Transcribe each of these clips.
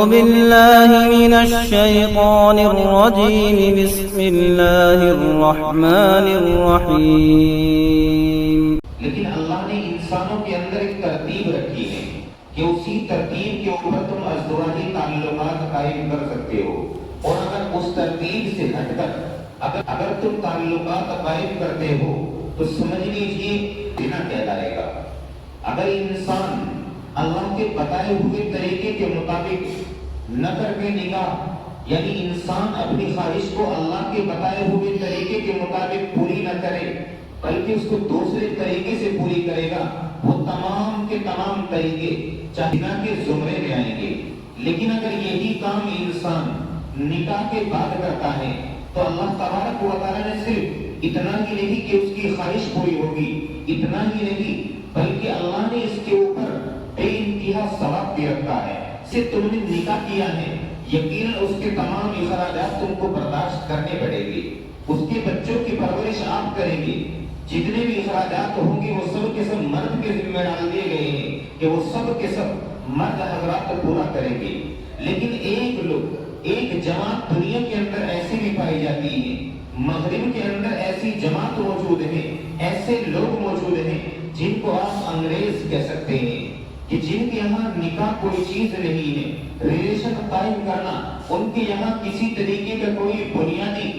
بالله من الشيطان الرجيم بسم الله الرحمن الرحيم لیکن اللہ نے انسانوں کے اندر ایک ترتیب رکھی ہے کہ اسی ترتیب کے اوپر تم ازدواجی تعلقات قائم کر سکتے ہو، اور اگر اس ترتیب سے ہٹ کر اگر تم تعلقات قائم کرتے ہو تو سمجھ لیجیے زنا کہلائے گا۔ اگر انسان اللہ کے بتائے ہوئے طریقے کے مطابق نہ کر کے نکاح، یعنی انسان اپنی خواہش کو اللہ کے بتائے ہوئے طریقے کے مطابق پوری نہ کرے بلکہ اس کو دوسرے طریقے سے پوری کرے گا، وہ تمام کے تمام طریقے چاہے زنا کے زمرے میں آئیں گے۔ لیکن اگر یہی کام انسان نکاح کے بعد کرتا ہے تو اللہ تبارک و تعالیٰ نے صرف اتنا ہی نہیں کہ اس کی خواہش پوری ہوگی، اتنا ہی نہیں بلکہ اللہ نے اس کے اوپر بے انتہا ثواب بھی رکھا ہے۔ صرف تم نے نکاح کیا ہے، یقیناً اس کے تمام اخراجات تم کو برداشت کرنے پڑیں گے، اس کے بچوں کی پرورش آپ کریں گے، جتنے بھی اخراجات ہوں گے وہ سب کے سب مرد کے ذمہ ڈال دیے گئے ہیں کہ وہ سب کے سب مرد حضرات پورا کریں گے۔ لیکن ایک جماعت دنیا کے اندر ایسی بھی پائی جاتی ہے، مغرب کے اندر ایسی جماعت موجود ہے، ایسے لوگ موجود ہیں جن کو آپ انگریز کہہ سکتے ہیں، کہ جن کے یہاں نکاح کوئی چیز نہیں ہے، ریلیشن قائم کرنا ان کے یہاں کسی طریقے کا کوئی بنیادی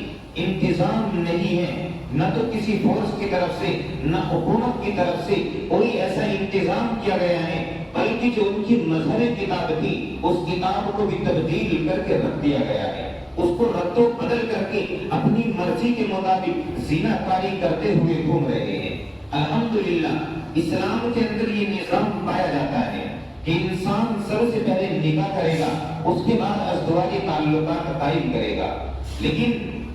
انتظام نہیں ہے، نہ تو کسی فورس کی طرف سے نہ حکومت کی طرف سے کوئی ایسا انتظام کیا گیا ہے، بلکہ جو ان کی مذہبی کتاب تھی اس کتاب کو بھی تبدیل کر کے رکھ دیا گیا ہے، اس کو رد و بدل کر کے اپنی مرضی کے مطابق زنا کاری کرتے ہوئے گھوم رہے ہیں۔ الحمدللہ اسلام کے اندر یہ نظام پایا جاتا ہے کہ انسان سب سے پہلے نکاح کرے گا، اس کے بعد ازدواجی تعلقات قائم کرے گا۔ لیکن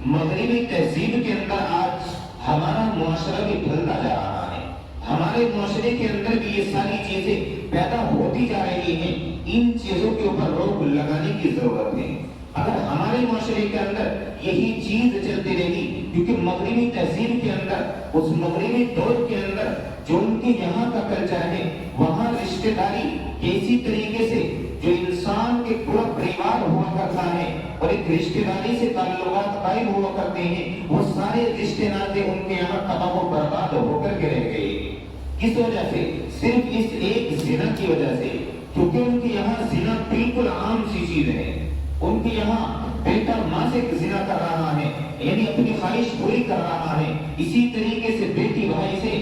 مغربی تہذیب کے اندر آج ہمارا معاشرہ بھی ڈھلتا جا رہا ہے، ہمارے معاشرے کے اندر بھی یہ ساری چیزیں پیدا ہوتی جا رہی ہیں، ان چیزوں کے اوپر روک لگانے کی ضرورت ہے۔ اگر ہمارے معاشرے کے اندر یہی چیز چلتی رہی، کیونکہ مغربی تہذیب کے اندر اس مغربی دور کے اندر جو ان کے یہاں کا کلچر ہے، وہاں رشتہ داری اسی طریقے سے جو انسان کے پورا پریوار ہوا کرتا ہے اور ایک رشتہ داری سے تعلقات قائم ہوا کرتے ہیں، وہ سارے رشتے ناطے ان کے یہاں تباہ و برباد ہو کر کے رہ گئے۔ کس وجہ سے؟ صرف اس ایک زنا کی وجہ سے، کیونکہ ان کے یہاں زنا بالکل عام سی چیز ہے۔ ان کے یہاں بیٹا ماں سے زنا کر رہا ہے، یعنی اپنی خواہش پوری کر رہا ہے، اسی طریقے سے بیٹی بھائی سے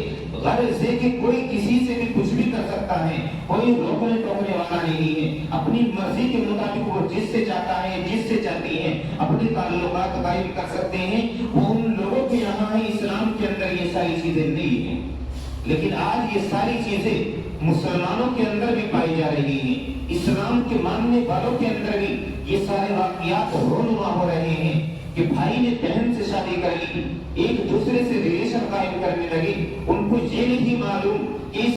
غرض ہے کہ کوئی کسی سے بھی کچھ بھی کر سکتا ہے، کوئی روکنے ٹوکنے والا نہیں ہے، اپنی مرضی کے مطابق وہ جس سے چاہتا ہے جس سے چاہتی ہے اپنے تعلقات قائم کر سکتے ہیں۔ وہ ان لوگوں کے یہاں ہے، اسلام کے اندر یہ ساری چیزیں نہیں ہیں۔ لیکن آج یہ ساری چیزیں مسلمانوں کے اندر بھی پائی جا رہی ہیں، اسلام کے ماننے والوں کے اندر بھی یہ سارے واقعات رونما ہو رہے ہیں کہ بھائی نے بہن سے شادی کر لی، ایک دوسرے سے ریلیشن قائم کرنے لگے، ان کو یہ نہیں معلوم کہ